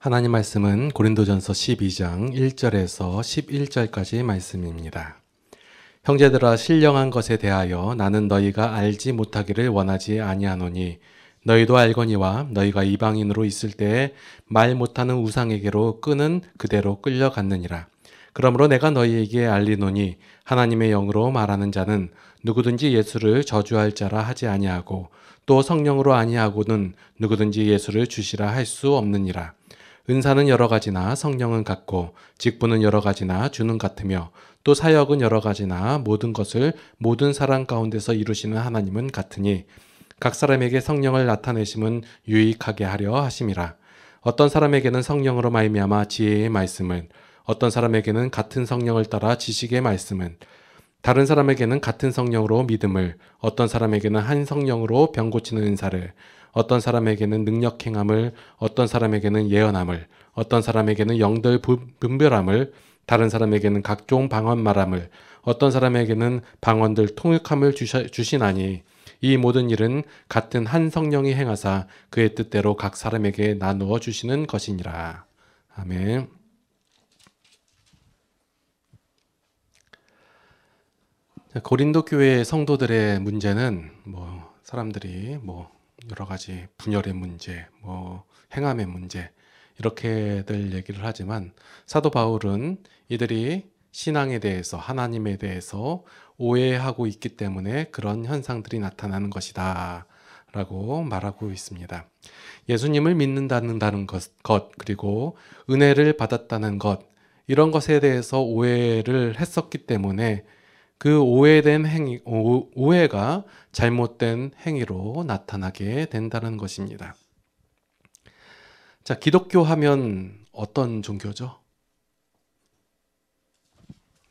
하나님 말씀은 고린도전서 12장 1절에서 11절까지 말씀입니다. 형제들아 신령한 것에 대하여 나는 너희가 알지 못하기를 원하지 아니하노니 너희도 알거니와 너희가 이방인으로 있을 때에 말 못하는 우상에게로 끄는 그대로 끌려갔느니라. 그러므로 내가 너희에게 알리노니 하나님의 영으로 말하는 자는 누구든지 예수를 저주할 자라 하지 아니하고 또 성령으로 아니하고는 누구든지 예수를 주시라 할 수 없느니라. 은사는 여러 가지나 성령은 같고 직분은 여러 가지나 주는 같으며 또 사역은 여러 가지나 모든 것을 모든 사람 가운데서 이루시는 하나님은 같으니 각 사람에게 성령을 나타내심은 유익하게 하려 하심이라. 어떤 사람에게는 성령으로 말미암아 지혜의 말씀을, 어떤 사람에게는 같은 성령을 따라 지식의 말씀을, 다른 사람에게는 같은 성령으로 믿음을, 어떤 사람에게는 한 성령으로 병 고치는 은사를, 어떤 사람에게는 능력 행함을, 어떤 사람에게는 예언함을, 어떤 사람에게는 영들 분별함을, 다른 사람에게는 각종 방언 말함을, 어떤 사람에게는 방언들 통역함을 주시나니 이 모든 일은 같은 한 성령이 행하사 그의 뜻대로 각 사람에게 나누어 주시는 것이니라. 아멘. 고린도 교회의 성도들의 문제는 사람들이 여러 가지 분열의 문제, 행함의 문제 이렇게들 얘기를 하지만 사도 바울은 이들이 신앙에 대해서 하나님에 대해서 오해하고 있기 때문에 그런 현상들이 나타나는 것이다 라고 말하고 있습니다. 예수님을 믿는다는 것 그리고 은혜를 받았다는 것 이런 것에 대해서 오해를 했었기 때문에 그 오해가 잘못된 행위로 나타나게 된다는 것입니다. 자, 기독교 하면 어떤 종교죠?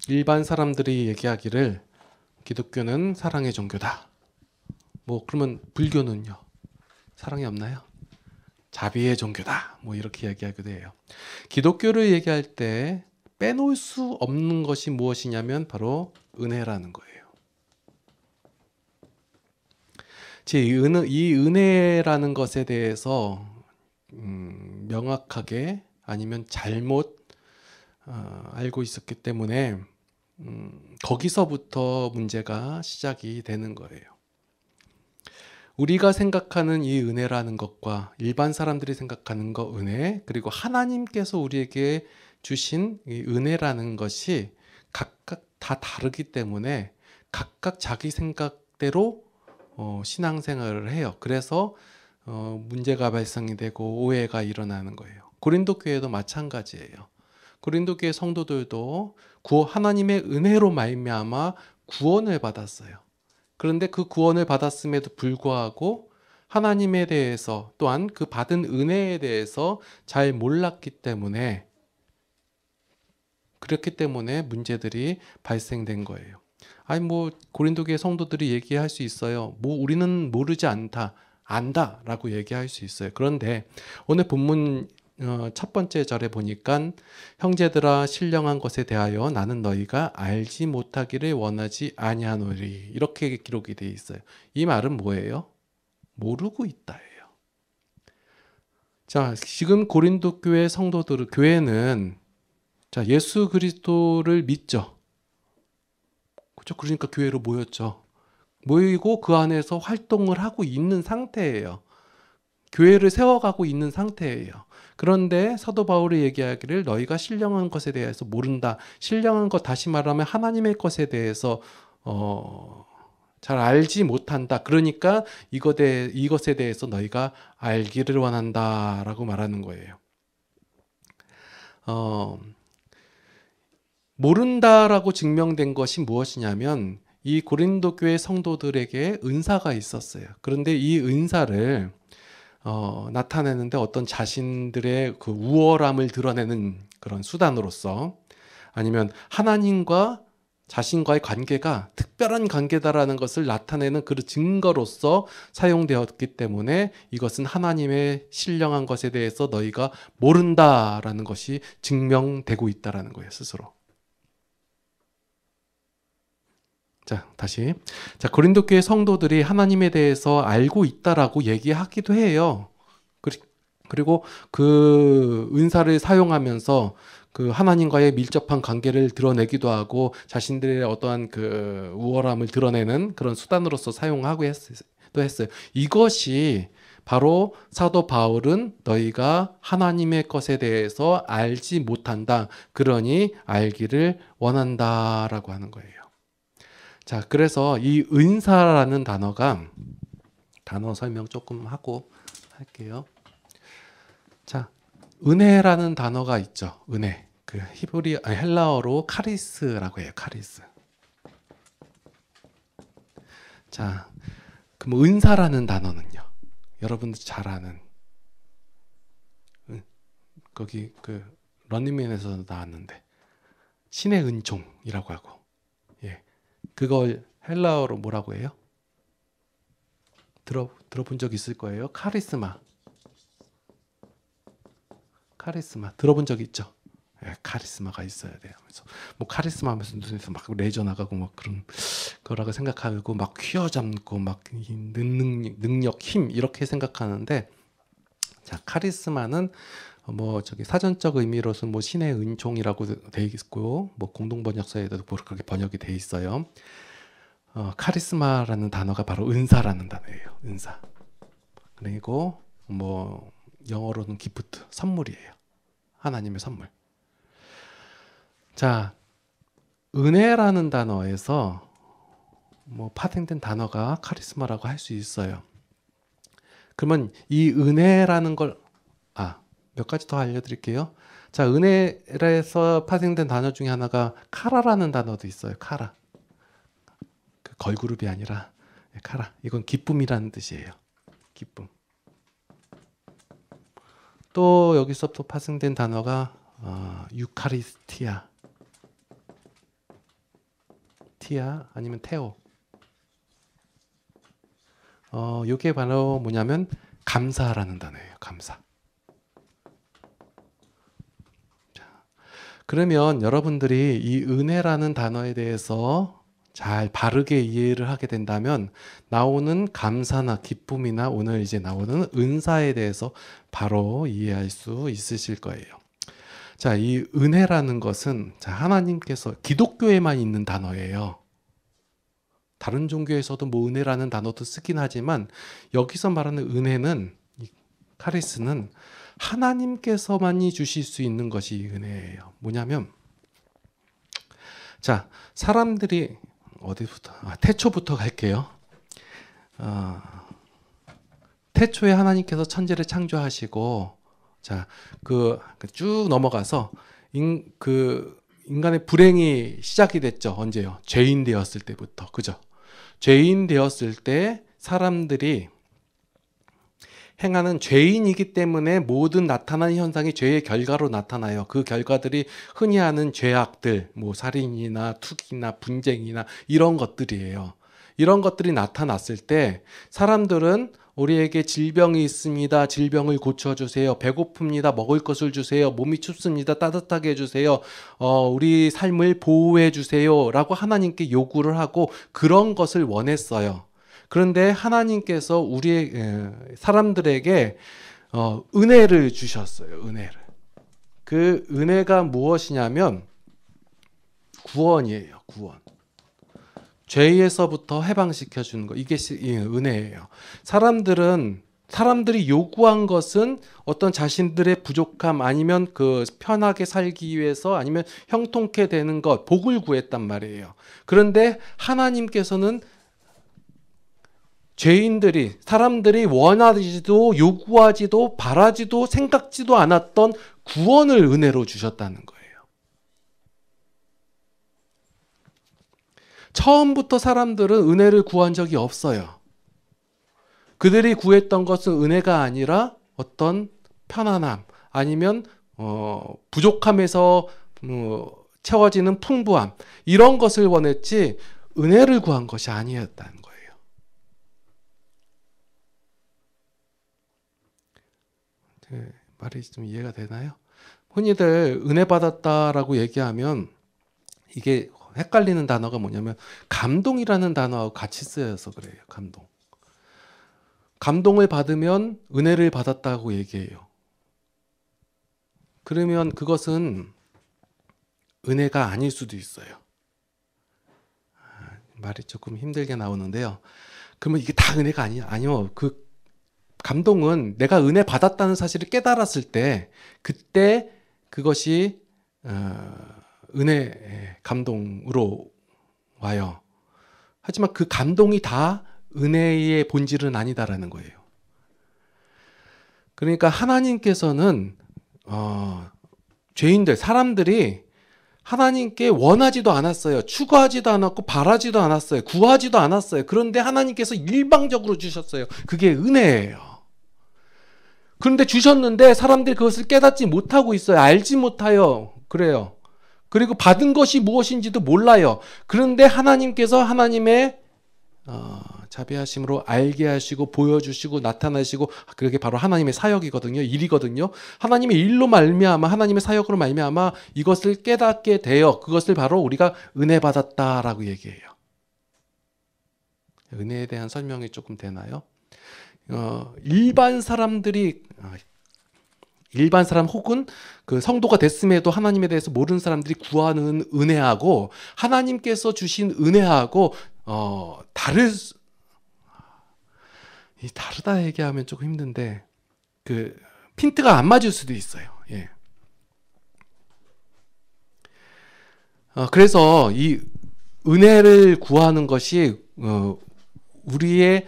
일반 사람들이 얘기하기를 기독교는 사랑의 종교다. 그러면 불교는요? 사랑이 없나요? 자비의 종교다. 이렇게 얘기하기도 해요. 기독교를 얘기할 때 빼놓을 수 없는 것이 무엇이냐면 바로 은혜라는 거예요. 이 은혜라는 것에 대해서 명확하게 아니면 잘못 알고 있었기 때문에 거기서부터 문제가 시작이 되는 거예요. 우리가 생각하는 이 은혜라는 것과 일반 사람들이 생각하는 것 은혜 그리고 하나님께서 우리에게 주신 이 은혜라는 것이 각각 다 다르기 때문에 각각 자기 생각대로 신앙생활을 해요. 그래서 문제가 발생이 되고 오해가 일어나는 거예요. 고린도 교회도 마찬가지예요. 고린도 교회 성도들도 하나님의 은혜로 말미암아 구원을 받았어요. 그런데 그 구원을 받았음에도 불구하고 하나님에 대해서 또한 그 받은 은혜에 대해서 잘 몰랐기 때문에 그렇기 때문에 문제들이 발생된 거예요. 고린도 교회 성도들이 얘기할 수 있어요. 우리는 모르지 않다, 안다라고 얘기할 수 있어요. 그런데 오늘 본문 첫 번째 절에 보니까 형제들아 신령한 것에 대하여 나는 너희가 알지 못하기를 원하지 아니하노니 이렇게 기록이 되어 있어요. 이 말은 뭐예요? 모르고 있다예요. 자, 지금 고린도 교회 교회는 예수 그리스도를 믿죠. 그렇죠? 그러니까 교회로 모였죠. 모이고 그 안에서 활동을 하고 있는 상태예요. 교회를 세워가고 있는 상태예요. 그런데 사도 바울이 얘기하기를 너희가 신령한 것에 대해서 모른다. 신령한 것 다시 말하면 하나님의 것에 대해서 잘 알지 못한다. 그러니까 이것에 대해서 너희가 알기를 원한다라고 말하는 거예요. 모른다라고 증명된 것이 무엇이냐면 이 고린도 교회 성도들에게 은사가 있었어요. 그런데 이 은사를 나타내는데 어떤 자신들의 그 우월함을 드러내는 그런 수단으로서 아니면 하나님과 자신과의 관계가 특별한 관계다라는 것을 나타내는 그 증거로서 사용되었기 때문에 이것은 하나님의 신령한 것에 대해서 너희가 모른다라는 것이 증명되고 있다라는 거예요, 스스로. 자, 다시. 자, 고린도 교회 성도들이 하나님에 대해서 알고 있다라고 얘기하기도 해요. 그리고 그 은사를 사용하면서 그 하나님과의 밀접한 관계를 드러내기도 하고 자신들의 어떠한 그 우월함을 드러내는 그런 수단으로서 사용하고 했어요. 이것이 바로 사도 바울은 너희가 하나님의 것에 대해서 알지 못한다. 그러니 알기를 원한다라고 하는 거예요. 자, 그래서 이 은사라는 단어 설명 조금 하고 할게요. 자, 은혜라는 단어가 있죠. 은혜. 그 헬라어로 카리스라고 해요. 카리스. 자, 그럼 은사라는 단어는요. 여러분들 잘 아는 거기 그 런닝맨에서 나왔는데 신의 은총이라고 하고, 예, 그걸 헬라어로 뭐라고 해요? 들어본 적 있을 거예요. 카리스마 들어본 적 있죠? 예, 카리스마가 있어야 돼요. 그래서 뭐 카리스마 하면서 눈에서 막 레저 나가고 막 그런 거라고 생각하고 막 휘어잡고 막 능력, 힘 이렇게 생각하는데, 자, 카리스마는 뭐 저기 사전적 의미로서는 뭐 신의 은총이라고 돼 있고, 뭐 공동 번역서에도 그렇게 번역이 돼 있어요. 카리스마라는 단어가 바로 은사라는 단어예요. 은사. 그리고 뭐 영어로는 기프트, 선물이에요. 하나님의 선물. 자, 은혜라는 단어에서 뭐 파생된 단어가 카리스마라고 할 수 있어요. 그러면 이 은혜라는 걸 몇 가지 더 알려드릴게요. 자, 은혜에서 파생된 단어 중에 하나가 카라라는 단어도 있어요. 카라. 그 걸그룹이 아니라 카라. 이건 기쁨이라는 뜻이에요. 기쁨. 또 여기서 또 파생된 단어가 유카리스티아. 티아 아니면 테오. 이게 바로 뭐냐면 감사라는 단어예요. 감사. 자, 그러면 여러분들이 이 은혜라는 단어에 대해서 잘 바르게 이해를 하게 된다면 나오는 감사나 기쁨이나 오늘 이제 나오는 은사에 대해서 바로 이해할 수 있으실 거예요. 자, 이 은혜라는 것은 하나님께서 기독교에만 있는 단어예요. 다른 종교에서도 뭐 은혜라는 단어도 쓰긴 하지만 여기서 말하는 은혜는, 카리스는 하나님께서만이 주실 수 있는 것이 은혜예요. 뭐냐면, 자, 사람들이 어디부터? 태초부터 갈게요. 태초에 하나님께서 천지를 창조하시고, 자, 쭉 넘어가서 인간의 불행이 시작이 됐죠. 언제요? 죄인 되었을 때부터. 그죠? 죄인 되었을 때 사람들이 행하는, 죄인이기 때문에 모든 나타나는 현상이 죄의 결과로 나타나요. 그 결과들이 흔히 하는 죄악들, 뭐 살인이나 투기나 분쟁이나 이런 것들이에요. 이런 것들이 나타났을 때 사람들은 우리에게 질병이 있습니다. 질병을 고쳐주세요. 배고픕니다. 먹을 것을 주세요. 몸이 춥습니다. 따뜻하게 해주세요. 우리 삶을 보호해 주세요. 라고 하나님께 요구를 하고 그런 것을 원했어요. 그런데 하나님께서 사람들에게 은혜를 주셨어요. 은혜를. 그 은혜가 무엇이냐면 구원이에요. 구원. 죄에서부터 해방시켜 주는 거. 이게 은혜예요. 사람들이 요구한 것은 어떤 자신들의 부족함, 아니면 그 편하게 살기 위해서, 아니면 형통케 되는 것, 복을 구했단 말이에요. 그런데 하나님께서는 사람들이 원하지도 요구하지도 바라지도 생각지도 않았던 구원을 은혜로 주셨다는 거예요. 처음부터 사람들은 은혜를 구한 적이 없어요. 그들이 구했던 것은 은혜가 아니라 어떤 편안함, 아니면 부족함에서 채워지는 풍부함, 이런 것을 원했지 은혜를 구한 것이 아니었다는 거예요. 말이 좀 이해가 되나요? 흔히들 은혜 받았다라고 얘기하면 이게 헷갈리는 단어가 뭐냐면 감동이라는 단어하고 같이 쓰여서 그래요. 감동을 받으면 은혜를 받았다고 얘기해요. 그러면 그것은 은혜가 아닐 수도 있어요. 말이 조금 힘들게 나오는데요. 그러면 이게 다 은혜가 아니요. 그 감동은 내가 은혜 받았다는 사실을 깨달았을 때 그때 그것이 은혜 감동으로 와요. 하지만 그 감동이 다 은혜의 본질은 아니다라는 거예요. 그러니까 하나님께서는 죄인들, 사람들이 하나님께 원하지도 않았어요. 추구하지도 않았고 바라지도 않았어요. 구하지도 않았어요. 그런데 하나님께서 일방적으로 주셨어요. 그게 은혜예요. 그런데 주셨는데 사람들이 그것을 깨닫지 못하고 있어요. 알지 못해요. 그래요. 그리고 받은 것이 무엇인지도 몰라요. 그런데 하나님께서 하나님의 자비하심으로 알게 하시고 보여주시고 나타나시고, 그게 바로 하나님의 사역이거든요. 일이거든요. 하나님의 일로 말미암아, 하나님의 사역으로 말미암아 이것을 깨닫게 되어 그것을 바로 우리가 은혜 받았다라고 얘기해요. 은혜에 대한 설명이 조금 되나요? 일반 사람 혹은 그 성도가 됐음에도 하나님에 대해서 모르는 사람들이 구하는 은혜하고 하나님께서 주신 은혜하고 다르다 얘기하면 조금 힘든데 그 핀트가 안 맞을 수도 있어요. 예. 그래서 이 은혜를 구하는 것이 우리의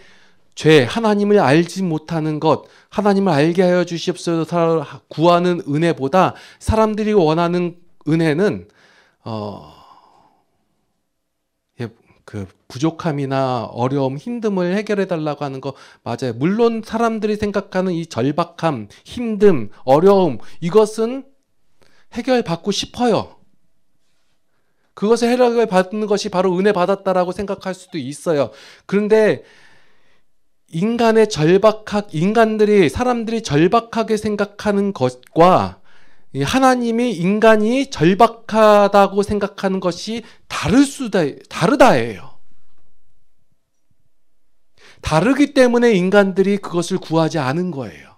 죄, 하나님을 알지 못하는 것, 하나님을 알게 하여 주시옵소서 구하는 은혜보다 사람들이 원하는 은혜는 그 부족함이나 어려움, 힘듦을 해결해 달라고 하는 거 맞아요. 물론 사람들이 생각하는 이 절박함, 힘듦, 어려움, 이것은 해결받고 싶어요. 그것을 해결받는 것이 바로 은혜 받았다라고 생각할 수도 있어요. 그런데 사람들이 절박하게 생각하는 것과 인간이 절박하다고 생각하는 것이 다르다예요. 다르기 때문에 인간들이 그것을 구하지 않은 거예요.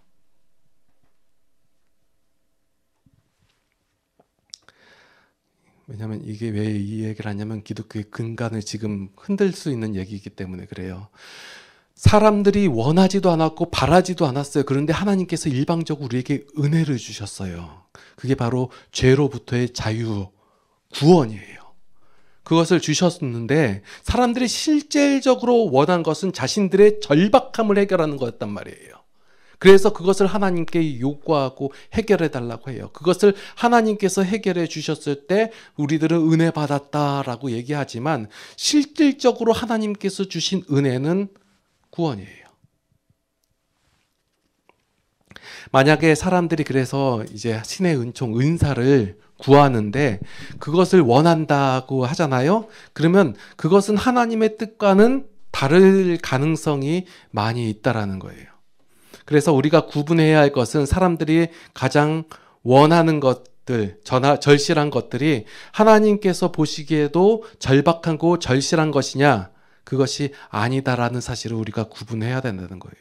왜냐하면 이게 왜 이 얘기를 하냐면 기독교의 근간을 지금 흔들 수 있는 얘기이기 때문에 그래요. 사람들이 원하지도 않았고 바라지도 않았어요. 그런데 하나님께서 일방적으로 우리에게 은혜를 주셨어요. 그게 바로 죄로부터의 자유, 구원이에요. 그것을 주셨는데 사람들이 실질적으로 원한 것은 자신들의 절박함을 해결하는 거였단 말이에요. 그래서 그것을 하나님께 요구하고 해결해 달라고 해요. 그것을 하나님께서 해결해 주셨을 때 우리들은 은혜 받았다라고 얘기하지만 실질적으로 하나님께서 주신 은혜는 구원이에요. 만약에 사람들이 그래서 이제 신의 은총, 은사를 구하는데 그것을 원한다고 하잖아요. 그러면 그것은 하나님의 뜻과는 다를 가능성이 많이 있다라는 거예요. 그래서 우리가 구분해야 할 것은 사람들이 가장 원하는 것들, 절실한 것들이 하나님께서 보시기에도 절박하고 절실한 것이냐, 그것이 아니다라는 사실을 우리가 구분해야 된다는 거예요.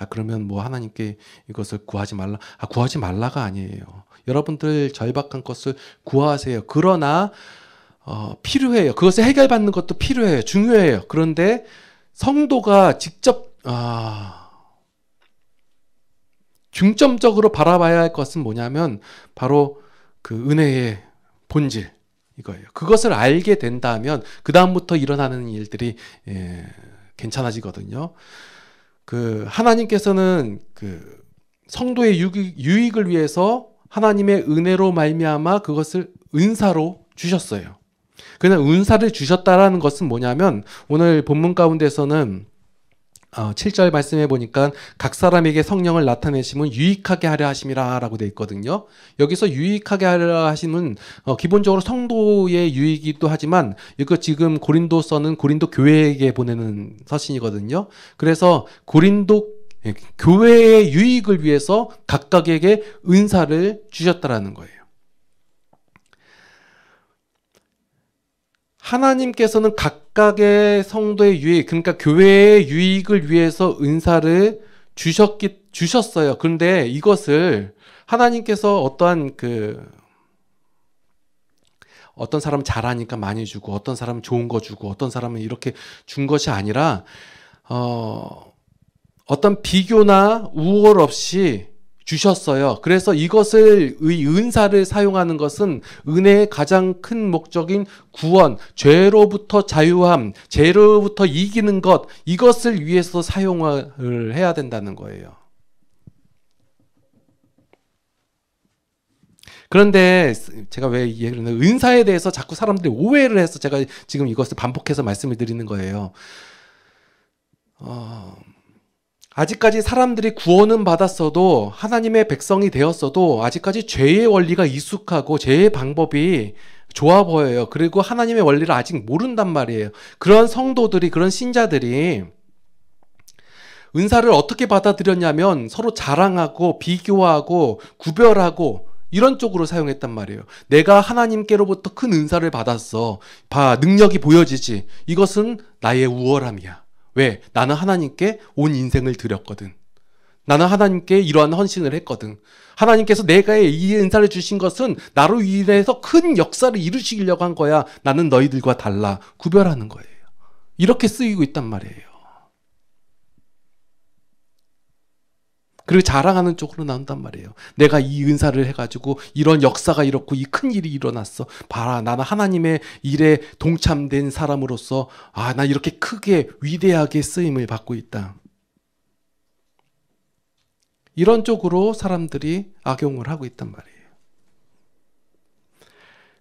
그러면 뭐 하나님께 이것을 구하지 말라. 구하지 말라가 아니에요. 여러분들 절박한 것을 구하세요. 그러나 필요해요. 그것을 해결받는 것도 필요해요. 중요해요. 그런데 성도가 직접 중점적으로 바라봐야 할 것은 뭐냐면 바로 그 은혜의 본질, 이거예요. 그것을 알게 된다면 그 다음부터 일어나는 일들이 괜찮아지거든요. 그 하나님께서는 그 성도의 유익을 위해서 하나님의 은혜로 말미암아 그것을 은사로 주셨어요. 그냥 은사를 주셨다라는 것은 뭐냐면 오늘 본문 가운데서는 7절 말씀해 보니까 각 사람에게 성령을 나타내심은 유익하게 하려 하심이라 라고 되어 있거든요. 여기서 유익하게 하려 하심은 기본적으로 성도의 유익이기도 하지만 이거 지금 고린도서는 고린도 교회에게 보내는 서신이거든요. 그래서 고린도 교회의 유익을 위해서 각각에게 은사를 주셨다라는 거예요. 하나님께서는 각각의 성도의 유익, 그러니까 교회의 유익을 위해서 은사를 주셨어요. 그런데 이것을 하나님께서 어떤 사람은 잘하니까 많이 주고, 어떤 사람은 좋은 거 주고, 어떤 사람은 이렇게 준 것이 아니라, 어떤 비교나 우월 없이 주셨어요. 그래서 이것을, 은사를 사용하는 것은 은혜의 가장 큰 목적인 구원, 죄로부터 자유함, 죄로부터 이기는 것, 이것을 위해서 사용을 해야 된다는 거예요. 그런데 제가 왜 이 얘기를 하냐면, 은사에 대해서 자꾸 사람들이 오해를 해서 제가 지금 이것을 반복해서 말씀을 드리는 거예요. 아직까지 사람들이 구원은 받았어도, 하나님의 백성이 되었어도 아직까지 죄의 원리가 익숙하고 죄의 방법이 좋아 보여요. 그리고 하나님의 원리를 아직 모른단 말이에요. 그런 성도들이, 그런 신자들이 은사를 어떻게 받아들였냐면 서로 자랑하고 비교하고 구별하고 이런 쪽으로 사용했단 말이에요. 내가 하나님께로부터 큰 은사를 받았어. 능력이 보여지지. 이것은 나의 우월함이야. 왜? 나는 하나님께 온 인생을 드렸거든. 나는 하나님께 이러한 헌신을 했거든. 하나님께서 내가 이 은사를 주신 것은 나로 인해서 큰 역사를 이루시려고 한 거야. 나는 너희들과 달라. 구별하는 거예요. 이렇게 쓰이고 있단 말이에요. 그리고 자랑하는 쪽으로 나온단 말이에요. 내가 이 은사를 해가지고 이런 역사가 이렇고 이 큰 일이 일어났어. 봐라, 나는 하나님의 일에 동참된 사람으로서 나 이렇게 크게 위대하게 쓰임을 받고 있다. 이런 쪽으로 사람들이 악용을 하고 있단 말이에요.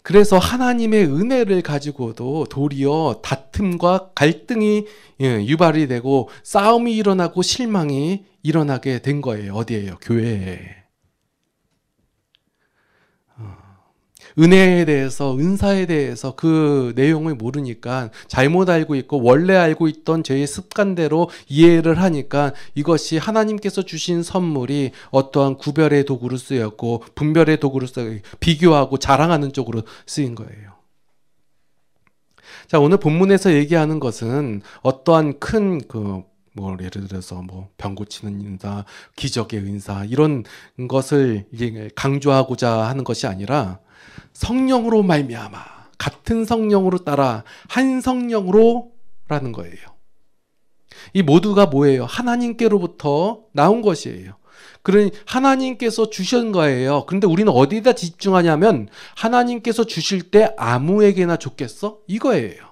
그래서 하나님의 은혜를 가지고도 도리어 다툼과 갈등이 유발이 되고 싸움이 일어나고 실망이 일어나게 된 거예요. 어디예요? 교회에. 은혜에 대해서, 은사에 대해서 그 내용을 모르니까 잘못 알고 있고 원래 알고 있던 죄의 습관대로 이해를 하니까 이것이 하나님께서 주신 선물이 어떠한 구별의 도구로 쓰였고 분별의 도구로 쓰였고 비교하고 자랑하는 쪽으로 쓰인 거예요. 자, 오늘 본문에서 얘기하는 것은 어떠한 큰 예를 들어서 병 고치는 은사, 기적의 은사 이런 것을 이제 강조하고자 하는 것이 아니라 성령으로 말미암아 같은 성령으로 따라 한 성령으로라는 거예요. 이 모두가 뭐예요? 하나님께로부터 나온 것이에요. 그러니 하나님께서 주신 거예요. 그런데 우리는 어디다 집중하냐면 하나님께서 주실 때 아무에게나 줬겠어? 이거예요.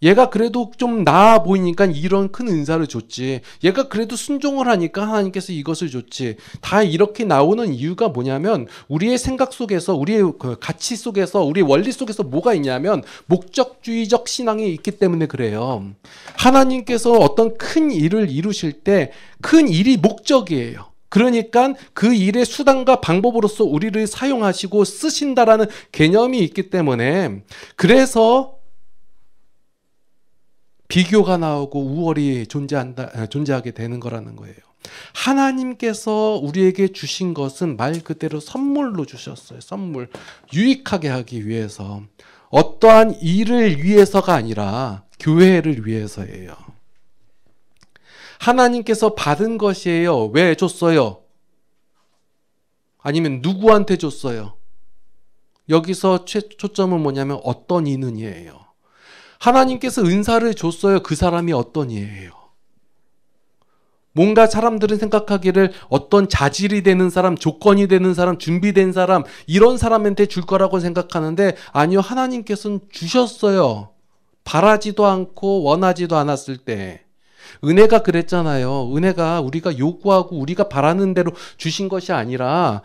얘가 그래도 좀 나아 보이니까 이런 큰 은사를 줬지. 얘가 그래도 순종을 하니까 하나님께서 이것을 줬지. 다 이렇게 나오는 이유가 뭐냐면 우리의 생각 속에서, 우리의 가치 속에서, 우리의 원리 속에서 뭐가 있냐면 목적주의적 신앙이 있기 때문에 그래요. 하나님께서 어떤 큰 일을 이루실 때 큰 일이 목적이에요. 그러니까 그 일의 수단과 방법으로서 우리를 사용하시고 쓰신다라는 개념이 있기 때문에 그래서 비교가 나오고 우월이 존재하게 되는 거라는 거예요. 하나님께서 우리에게 주신 것은 말 그대로 선물로 주셨어요. 선물. 유익하게 하기 위해서. 어떠한 일을 위해서가 아니라 교회를 위해서예요. 하나님께서 받은 것이에요. 왜 줬어요? 아니면 누구한테 줬어요? 여기서 초점은 뭐냐면 어떤 이는이에요. 하나님께서 은사를 줬어요. 그 사람이 어떤 이예요? 뭔가 사람들은 생각하기를 어떤 자질이 되는 사람, 조건이 되는 사람, 준비된 사람 이런 사람한테 줄 거라고 생각하는데 아니요. 하나님께서는 주셨어요. 바라지도 않고 원하지도 않았을 때. 은혜가 그랬잖아요. 은혜가 우리가 요구하고 우리가 바라는 대로 주신 것이 아니라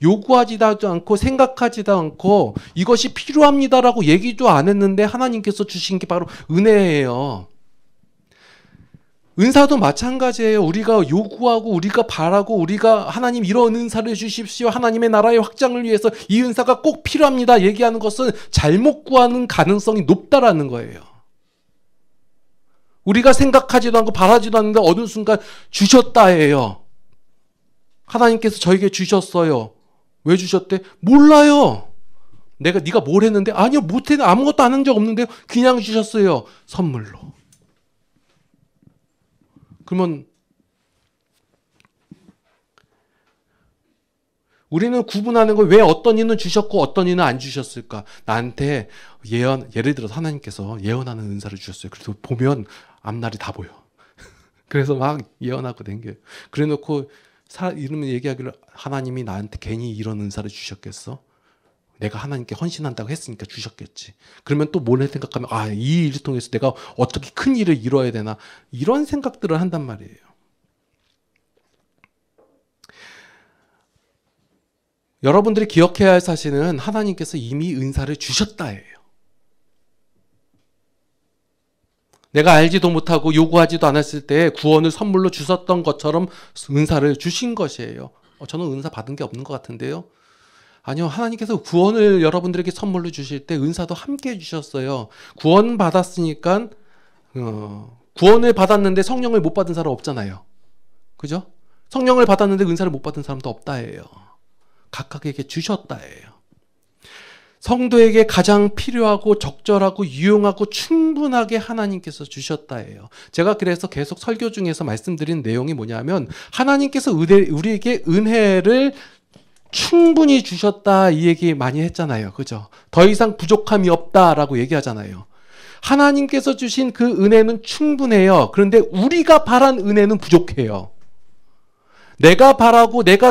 요구하지도 않고 생각하지도 않고 이것이 필요합니다라고 얘기도 안 했는데 하나님께서 주신 게 바로 은혜예요. 은사도 마찬가지예요. 우리가 요구하고 우리가 바라고 우리가 하나님 이런 은사를 주십시오. 하나님의 나라의 확장을 위해서 이 은사가 꼭 필요합니다. 얘기하는 것은 잘못 구하는 가능성이 높다라는 거예요. 우리가 생각하지도 않고 바라지도 않는데 어느 순간 주셨다예요. 하나님께서 저에게 주셨어요. 왜 주셨대? 몰라요. 네가 뭘 했는데? 아니요, 못했는데 아무것도 안 한 적 없는데요. 그냥 주셨어요. 선물로. 그러면 우리는 구분하는 거 왜 어떤 이는 주셨고 어떤 이는 안 주셨을까? 나한테 예를 들어서 하나님께서 예언하는 은사를 주셨어요. 그래서 보면 앞날이 다 보여. 그래서 막 예언하고 댕겨요. 그래 놓고 이러면 얘기하기를 하나님이 나한테 괜히 이런 은사를 주셨겠어? 내가 하나님께 헌신한다고 했으니까 주셨겠지. 그러면 또 뭘 생각하면 이 일을 통해서 내가 어떻게 큰 일을 이뤄야 되나 이런 생각들을 한단 말이에요. 여러분들이 기억해야 할 사실은 하나님께서 이미 은사를 주셨다예요. 내가 알지도 못하고 요구하지도 않았을 때 구원을 선물로 주셨던 것처럼 은사를 주신 것이에요. 저는 은사 받은 게 없는 것 같은데요. 아니요. 하나님께서 구원을 여러분들에게 선물로 주실 때 은사도 함께 해주셨어요. 구원 받았으니까 구원을 받았는데 성령을 못 받은 사람 없잖아요. 그죠? 성령을 받았는데 은사를 못 받은 사람도 없다예요. 각각에게 주셨다예요. 성도에게 가장 필요하고 적절하고 유용하고 충분하게 하나님께서 주셨다예요. 제가 그래서 계속 설교 중에서 말씀드린 내용이 뭐냐면 하나님께서 우리에게 은혜를 충분히 주셨다 이 얘기 많이 했잖아요. 그죠? 더 이상 부족함이 없다라고 얘기하잖아요. 하나님께서 주신 그 은혜는 충분해요. 그런데 우리가 바란 은혜는 부족해요. 내가 바라고 내가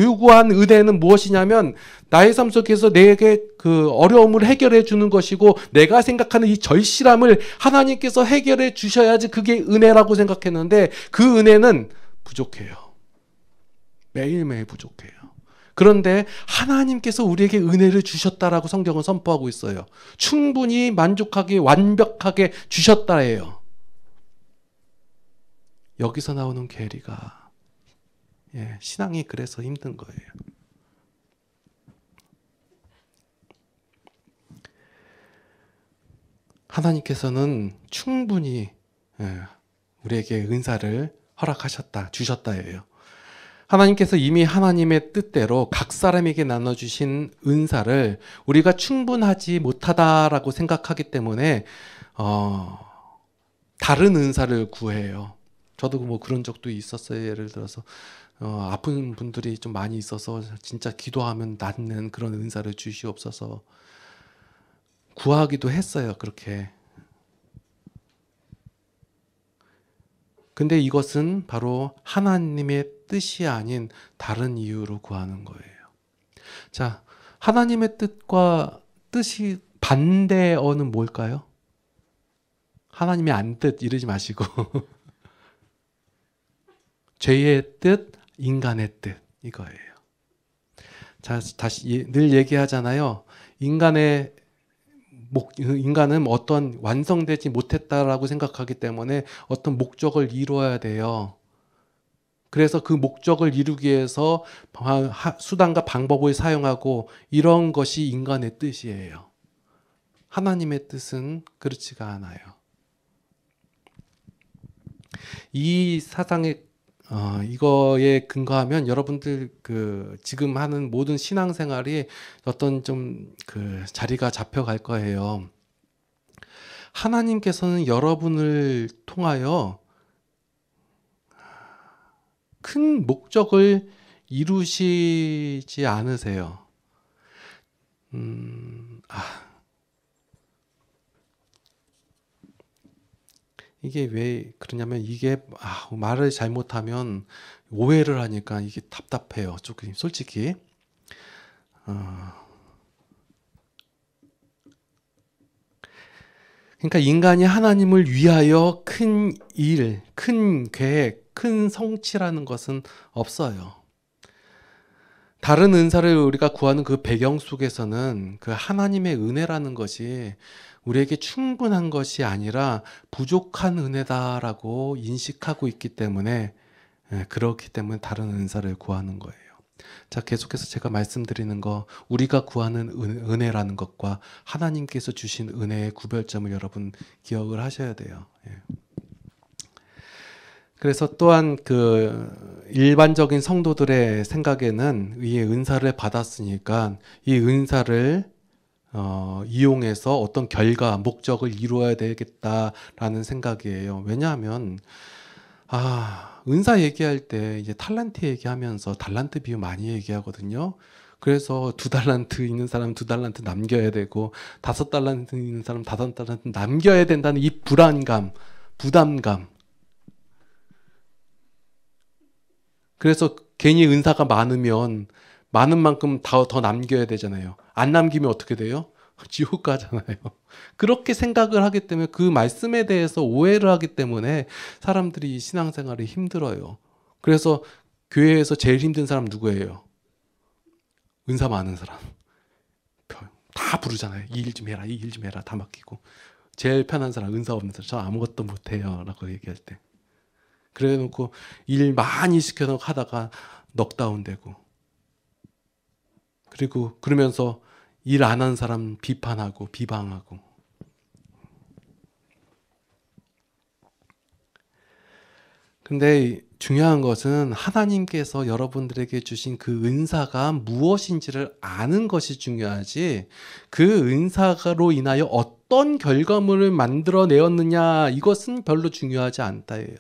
요구한 은혜는 무엇이냐면 나의 삶 속에서 내게 그 어려움을 해결해 주는 것이고 내가 생각하는 이 절실함을 하나님께서 해결해 주셔야지 그게 은혜라고 생각했는데 그 은혜는 부족해요. 매일매일 부족해요. 그런데 하나님께서 우리에게 은혜를 주셨다라고 성경은 선포하고 있어요. 충분히 만족하게 완벽하게 주셨다예요. 여기서 나오는 괴리가 신앙이 그래서 힘든 거예요. 하나님께서는 충분히 우리에게 은사를 허락하셨다, 주셨다예요. 하나님께서 이미 하나님의 뜻대로 각 사람에게 나눠주신 은사를 우리가 충분하지 못하다라고 생각하기 때문에 다른 은사를 구해요. 저도 뭐 그런 적도 있었어요. 예를 들어서 아픈 분들이 좀 많이 있어서 진짜 기도하면 낫는 그런 은사를 주시옵소서 구하기도 했어요. 그렇게. 근데 이것은 바로 하나님의 뜻이 아닌 다른 이유로 구하는 거예요. 자, 하나님의 뜻과 뜻이 반대어는 뭘까요? 하나님의 안 뜻 이러지 마시고 죄의 뜻, 인간의 뜻 이거예요. 자, 다시 늘 얘기하잖아요. 인간은 어떤 완성되지 못했다라고 생각하기 때문에 어떤 목적을 이루어야 돼요. 그래서 그 목적을 이루기 위해서 수단과 방법을 사용하고 이런 것이 인간의 뜻이에요. 하나님의 뜻은 그렇지가 않아요. 이 사상의 이거에 근거하면 여러분들 지금 하는 모든 신앙생활이 어떤 좀 자리가 잡혀갈 거예요. 하나님께서는 여러분을 통하여 큰 목적을 이루시지 않으세요. 이게 왜 그러냐면 이게 말을 잘못하면 오해를 하니까 이게 답답해요. 조금 솔직히. 그러니까 인간이 하나님을 위하여 큰 일, 큰 계획, 큰 성취라는 것은 없어요. 다른 은사를 우리가 구하는 그 배경 속에서는 그 하나님의 은혜라는 것이 우리에게 충분한 것이 아니라 부족한 은혜다라고 인식하고 있기 때문에 그렇기 때문에 다른 은사를 구하는 거예요. 자, 계속해서 제가 말씀드리는 거 우리가 구하는 은혜라는 것과 하나님께서 주신 은혜의 구별점을 여러분 기억을 하셔야 돼요. 그래서 또한 일반적인 성도들의 생각에는 이 은사를 받았으니까 이 은사를 이용해서 어떤 결과, 목적을 이루어야 되겠다라는 생각이에요. 왜냐하면 은사 얘기할 때 이제 탤런트 얘기하면서 달란트 비유 많이 얘기하거든요. 그래서 2달란트 있는 사람 2달란트 남겨야 되고 5달란트 있는 사람 5달란트 남겨야 된다는 이 불안감, 부담감. 그래서 괜히 은사가 많으면 많은 만큼 더 남겨야 되잖아요. 안 남기면 어떻게 돼요? 지옥 가잖아요. 그렇게 생각을 하기 때문에 그 말씀에 대해서 오해를 하기 때문에 사람들이 신앙생활이 힘들어요. 그래서 교회에서 제일 힘든 사람 누구예요? 은사 많은 사람. 다 부르잖아요. 이 일 좀 해라, 이 일 좀 해라, 다 맡기고. 제일 편한 사람, 은사 없는 사람. 저 아무것도 못해요. 라고 얘기할 때. 그래 놓고 일 많이 시켜놓고 하다가 넉다운 되고. 그리고 그러면서 일 안 한 사람 비판하고 비방하고. 근데 중요한 것은 하나님께서 여러분들에게 주신 그 은사가 무엇인지를 아는 것이 중요하지, 그 은사로 인하여 어떤 결과물을 만들어내었느냐 이것은 별로 중요하지 않다예요.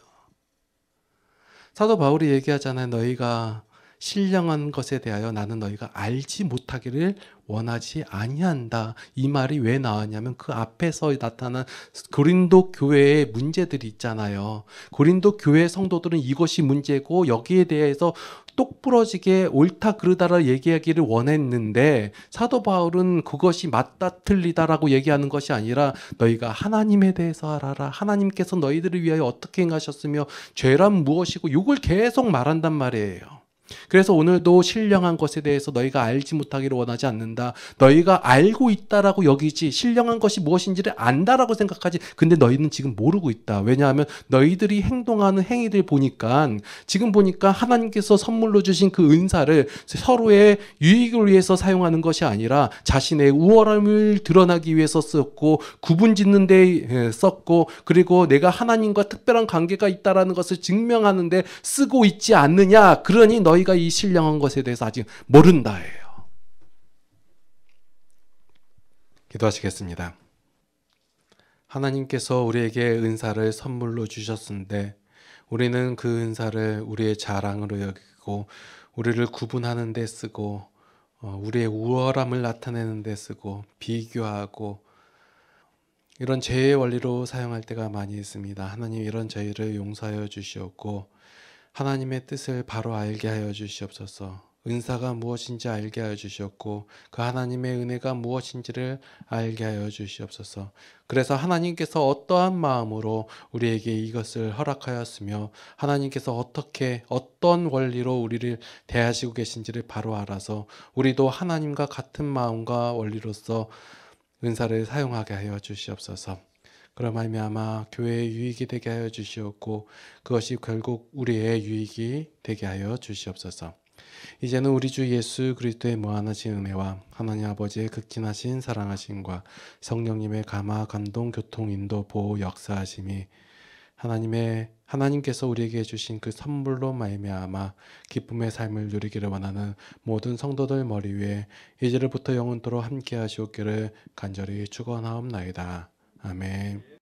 사도 바울이 얘기하잖아요. 너희가 신령한 것에 대하여 나는 너희가 알지 못하기를 원하지 아니한다. 이 말이 왜 나왔냐면 그 앞에서 나타난 고린도 교회의 문제들이 있잖아요. 고린도 교회 성도들은 이것이 문제고 여기에 대해서 똑부러지게 옳다 그르다를 얘기하기를 원했는데 사도 바울은 그것이 맞다 틀리다라고 얘기하는 것이 아니라 너희가 하나님에 대해서 알아라. 하나님께서 너희들을 위하여 어떻게 행하셨으며 죄란 무엇이고 이걸 계속 말한단 말이에요. 그래서 오늘도 신령한 것에 대해서 너희가 알지 못하기를 원하지 않는다. 너희가 알고 있다라고 여기지 신령한 것이 무엇인지를 안다라고 생각하지. 근데 너희는 지금 모르고 있다. 왜냐하면 너희들이 행동하는 행위들 보니까 지금 보니까 하나님께서 선물로 주신 그 은사를 서로의 유익을 위해서 사용하는 것이 아니라 자신의 우월함을 드러나기 위해서 썼고 구분 짓는 데 썼고 그리고 내가 하나님과 특별한 관계가 있다라는 것을 증명하는 데 쓰고 있지 않느냐. 그러니 너희가 이 신령한 것에 대해서 아직 모른다예요. 기도하시겠습니다. 하나님께서 우리에게 은사를 선물로 주셨는데 우리는 그 은사를 우리의 자랑으로 여기고 우리를 구분하는 데 쓰고 우리의 우월함을 나타내는 데 쓰고 비교하고 이런 죄의 원리로 사용할 때가 많이 있습니다. 하나님 이런 저희를 용서하여 주시옵고 하나님의 뜻을 바로 알게 하여 주시옵소서. 은사가 무엇인지 알게 하여 주시옵고 그 하나님의 은혜가 무엇인지를 알게 하여 주시옵소서. 그래서 하나님께서 어떠한 마음으로 우리에게 이것을 허락하였으며 하나님께서 어떻게 어떤 원리로 우리를 대하시고 계신지를 바로 알아서 우리도 하나님과 같은 마음과 원리로서 은사를 사용하게 하여 주시옵소서. 그럼 말미암아 교회의 유익이 되게 하여 주시옵고 그것이 결국 우리의 유익이 되게 하여 주시옵소서. 이제는 우리 주 예수 그리스도의 무한하신 은혜와 하나님 아버지의 극진하신 사랑하심과 성령님의 감화 감동 교통 인도 보호 역사하심이 하나님께서 우리에게 주신 그 선물로 말미암아 기쁨의 삶을 누리기를 원하는 모든 성도들 머리 위에 이제로부터 영원토록 함께 하시옵기를 간절히 축원하옵나이다. 아멘.